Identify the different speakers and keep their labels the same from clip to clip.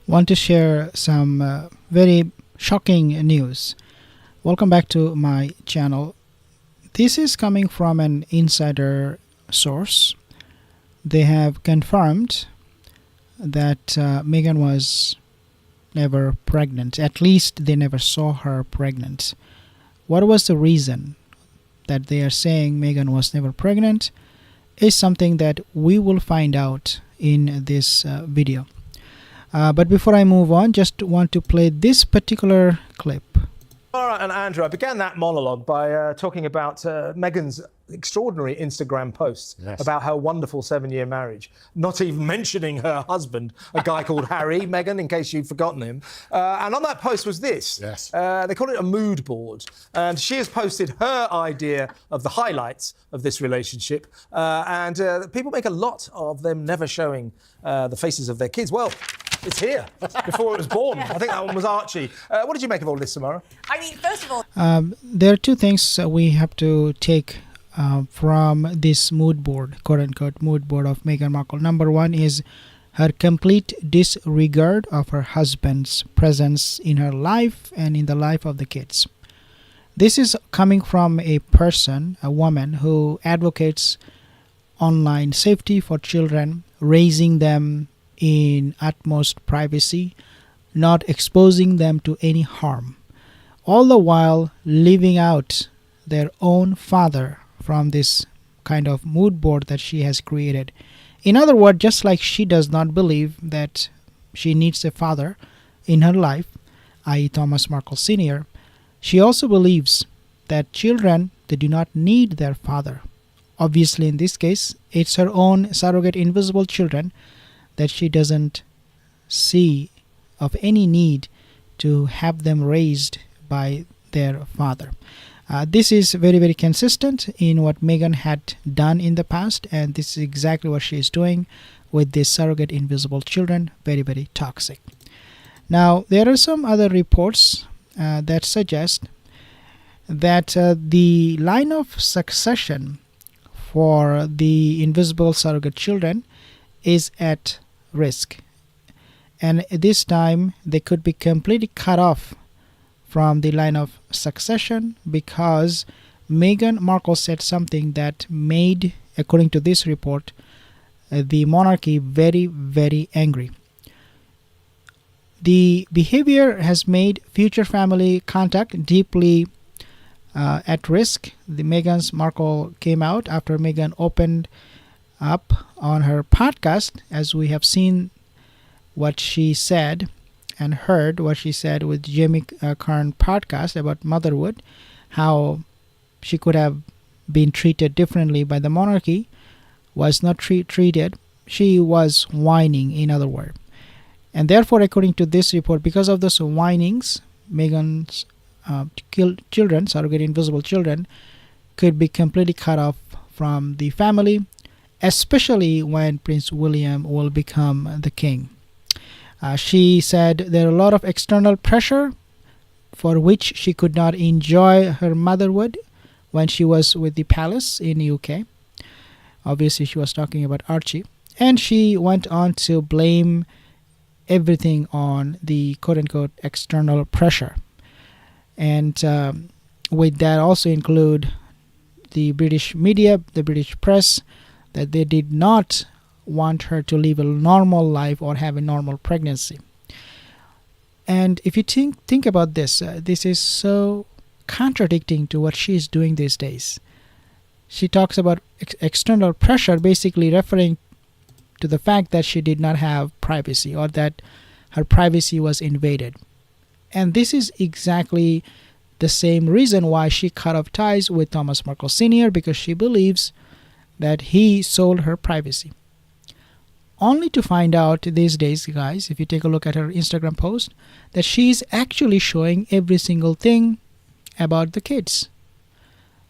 Speaker 1: want to share some very shocking news. Welcome back to my channel. This is coming from an insider source. They have confirmed that Meghan was never pregnant. At least they never saw her pregnant. What was the reason that they are saying Meghan was never pregnant is something that we will find out in this video. But before I move on, just want to play this particular clip.
Speaker 2: Laura and Andrew, I began that monologue by talking about Meghan's extraordinary Instagram posts about her wonderful 7-year marriage, not even mentioning her husband, a guy called Harry, Meghan, in case you've forgotten him. And on that post was this. They call it a mood board. And she has posted her idea of the highlights of this relationship. And people make a lot of them never showing the faces of their kids. Well, it's here, before it was born. I think that one was Archie. What did you make of all this, Samara?
Speaker 3: I mean, first of all...
Speaker 1: there are two things we have to take from this mood board, quote-unquote mood board of Meghan Markle. Number one is her complete disregard of her husband's presence in her life and in the life of the kids. This is coming from a person, a woman, who advocates online safety for children, raising them in utmost privacy, not exposing them to any harm, all the while leaving out their own father from this kind of mood board that she has created. In other words, just like she does not believe that she needs a father in her life, i.e. Thomas Markle Sr., she also believes that children, they do not need their father. Obviously, in this case, it's her own surrogate invisible children that she doesn't see of any need to have them raised by their father. This is very, very consistent in what Meghan had done in the past, and this is exactly what she is doing with these surrogate invisible children. Very, very toxic. Now, there are some other reports that suggest that the line of succession for the invisible surrogate children is at risk, and this time they could be completely cut off from the line of succession because Meghan Markle said something that made, according to this report, the monarchy very, very angry. The behavior has made future family contact deeply at risk. The Meghans Markle came out after Meghan opened up on her podcast, as we have seen what she said and heard what she said with Jamie Kern podcast about motherhood, how she could have been treated differently by the monarchy, was not treated. She was whining, in other words. And therefore, according to this report, because of those whinings, Meghan's children, surrogate invisible children, could be completely cut off from the family, especially when Prince William will become the king. She said there are a lot of external pressure for which she could not enjoy her motherhood when she was with the palace in the UK. Obviously, she was talking about Archie. And she went on to blame everything on the quote-unquote external pressure. And with that also include the British media, the British press, that they did not want her to live a normal life or have a normal pregnancy. And if you think about this, this is so contradicting to what she is doing these days. She talks about external pressure, basically referring to the fact that she did not have privacy or that her privacy was invaded. And this is exactly the same reason why she cut off ties with Thomas Markle Sr., because she believes that he sold her privacy. Only to find out these days, guys, if you take a look at her Instagram post, that she's actually showing every single thing about the kids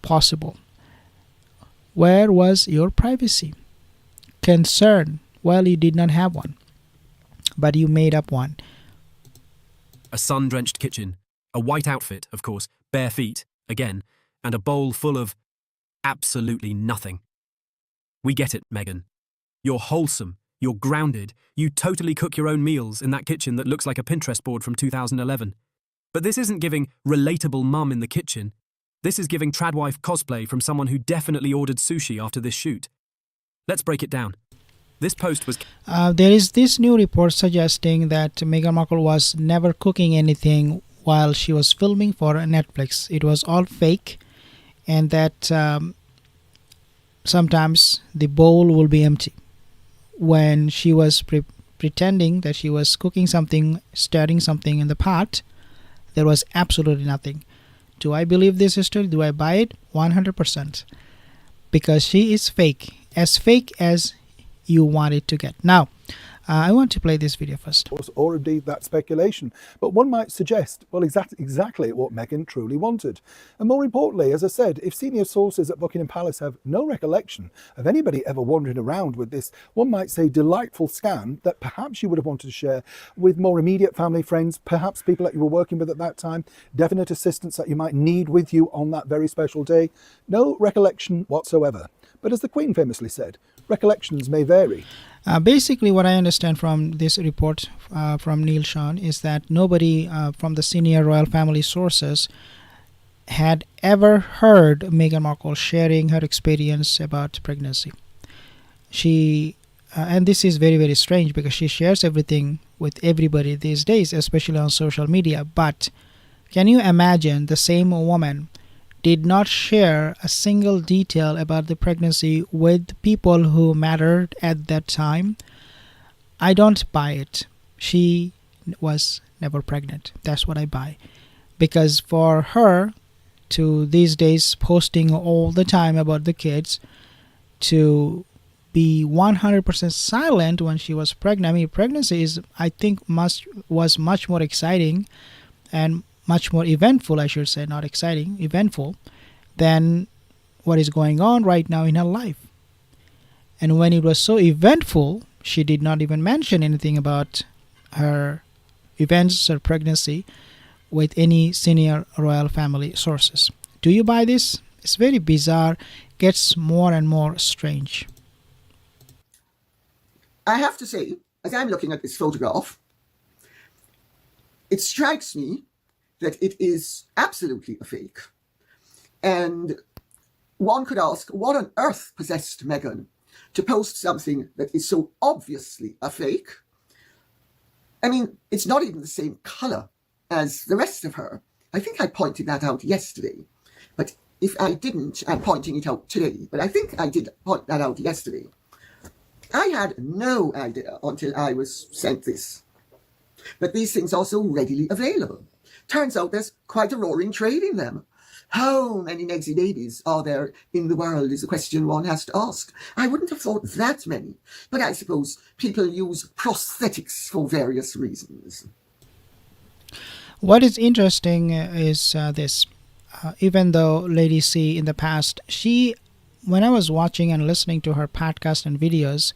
Speaker 1: possible. Where was your privacy? Concern. Well, you did not have one, but you made up one.
Speaker 4: A sun-drenched kitchen, a white outfit, of course, bare feet, again, and a bowl full of absolutely nothing. We get it, Meghan. You're wholesome, You're grounded. You totally cook your own meals in that kitchen that looks like a Pinterest board from 2011. But this isn't giving relatable mum in the kitchen. This is giving tradwife cosplay from someone who definitely ordered sushi after this shoot. Let's break it down. This post was...
Speaker 1: There is this new report suggesting that Meghan Markle was never cooking anything while she was filming for Netflix. It was all fake, and that sometimes the bowl will be empty. When she was pretending that she was cooking something, stirring something in the pot, there was absolutely nothing. Do I believe this history? Do I buy it? 100%. Because she is fake as you want it to get. Now, I want to play this video first.
Speaker 3: Or indeed that speculation. But one might suggest, well, exactly what Meghan truly wanted. And more importantly, as I said, if senior sources at Buckingham Palace have no recollection of anybody ever wandering around with this, one might say, delightful scan that perhaps you would have wanted to share with more immediate family, friends, perhaps people that you were working with at that time, definite assistance that you might need with you on that very special day. No recollection whatsoever. But as the Queen famously said, recollections may vary.
Speaker 1: Basically, what I understand from this report from Neil Sean is that nobody from the senior royal family sources had ever heard Meghan Markle sharing her experience about pregnancy. She, and this is very, very strange because she shares everything with everybody these days, especially on social media. But can you imagine the same woman did not share a single detail about the pregnancy with people who mattered at that time? I don't buy it. She was never pregnant. That's what I buy. Because for her to these days posting all the time about the kids, to be 100% silent when she was pregnant. I mean, pregnancy is, I think, was much more exciting and much more eventful, I should say, not exciting, eventful, than what is going on right now in her life. And when it was so eventful, she did not even mention anything about her events or pregnancy with any senior royal family sources. Do you buy this? It's very bizarre, gets more and more strange.
Speaker 5: I have to say, as I'm looking at this photograph, it strikes me that it is absolutely a fake. And one could ask, what on earth possessed Meghan to post something that is so obviously a fake? I mean, it's not even the same colour as the rest of her. I think I pointed that out yesterday. But if I didn't, I'm pointing it out today. But I think I did point that out yesterday. I had no idea until I was sent this, that these things are so readily available. Turns out there's quite a roaring trade in them. How many Megsy babies are there in the world is a question one has to ask. I wouldn't have thought that many, but I suppose people use prosthetics for various reasons.
Speaker 1: What is interesting is this. Even though Lady C in the past, when I was watching and listening to her podcast and videos,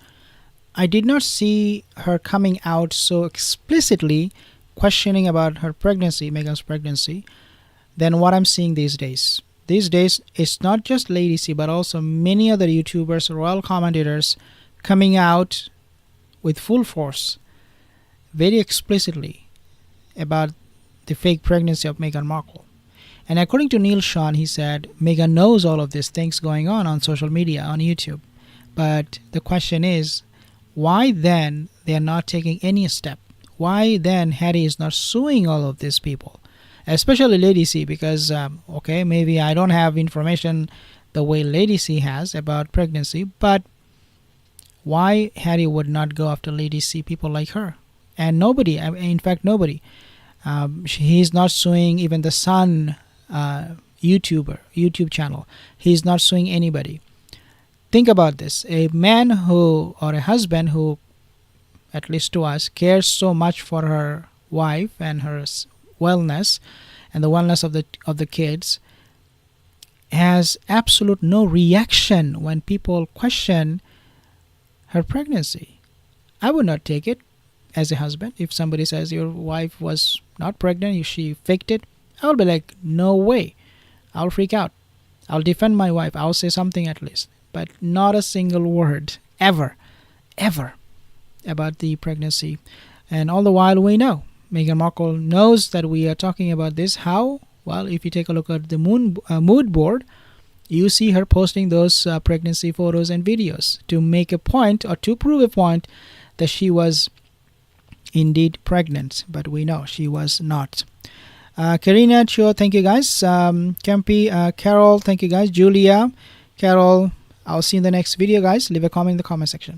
Speaker 1: I did not see her coming out so explicitly questioning about her pregnancy, Meghan's pregnancy, than what I'm seeing these days. These days, it's not just Lady C, but also many other YouTubers, royal commentators coming out with full force, very explicitly about the fake pregnancy of Meghan Markle. And according to Neil Sean, he said Meghan knows all of these things going on social media, on YouTube. But the question is, why then they are not taking any step? Why then Harry is not suing all of these people? Especially Lady C, because, okay, maybe I don't have information the way Lady C has about pregnancy, but why Harry would not go after Lady C, people like her? And nobody, in fact, nobody. He's not suing even the Sun YouTube channel. He's not suing anybody. Think about this. A man who, or a husband who, at least to us, cares so much for her wife and her wellness and the wellness of the kids, has absolute no reaction when people question her pregnancy. I would not take it as a husband. If somebody says your wife was not pregnant, she faked it, I'll be like, no way. I'll freak out. I'll defend my wife. I'll say something at least. But not a single word. Ever. Ever. about the pregnancy. And all the while we know Meghan Markle knows that we are talking about this. How? Well, if you take a look at the mood board, you see her posting those pregnancy photos and videos to make a point or to prove a point that she was indeed pregnant, but we know she was not. Karina, Cho, thank you guys. Kempi, Carol, thank you guys. Julia, Carol, I'll see you in the next video, guys. Leave a comment in the comment section.